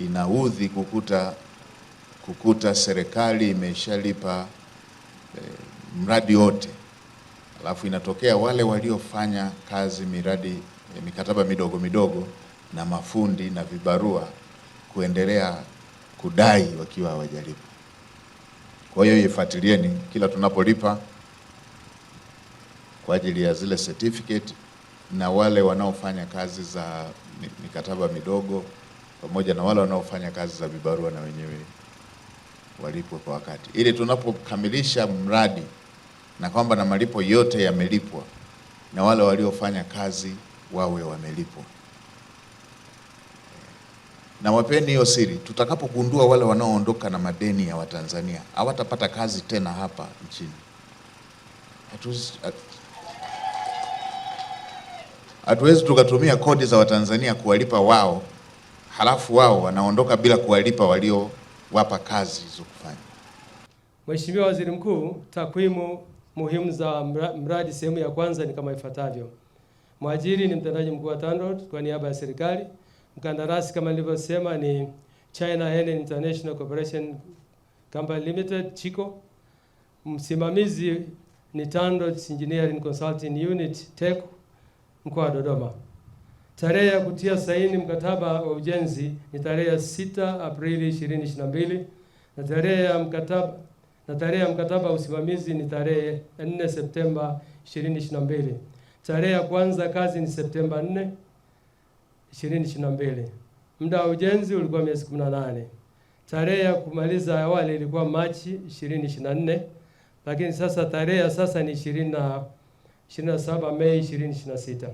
inaudhi kukuta serikali imeshalipa mradi wote, alafu inatokea wale waliofanya kazi mikataba midogo midogo na mafundi na vibarua kuendelea kudai wakiwa hawajalipa. Kwa hiyo ifuatilieni kila tunapolipa kwa ajili ya zile certificate, na wale wanaofanya kazi za mikataba midogo pamoja na wale wanaofanya kazi za vibarua na wenyewe walipwe kwa wakati, ili tunapokamilisha mradi na kwamba na malipo yote yamelipwa na wale waliofanya kazi wawe wamelipwa. Na wapeni hiyo siri, tutakapogundua wale wanaoondoka na madeni ya Watanzania hawatapata kazi tena hapa nchini. Hatuwezi tukatumia kodi za Watanzania kuwalipa wao, halafu wao wanaondoka bila kuwalipa waliowapa kazi hizo kufanya. Mheshimiwa Waziri Mkuu, takwimu muhimu za mradi sehemu ya kwanza ni kama ifuatavyo. Mwajiri ni mtendaji mkuu wa TANROADS kwa niaba ya serikali. Mkandarasi kama nilivyosema ni China Henan International Corporation Company Limited, Chico. Msimamizi ni TANROADS Engineering Consulting Unit TEC, mkoa wa Dodoma. Tarehe ya kutia saini mkataba wa ujenzi ni tarehe 6 Aprili 2022 na tarehe ya mkataba wa usimamizi ni tarehe 4 Septemba 2022. Tarehe ya kuanza kazi ni Septemba 4, 2022. Muda wa ujenzi ulikuwa miezi 18. Tarehe ya kumaliza awali ilikuwa Machi 2024, lakini sasa tarehe ya sasa ni 27 Mei 2026.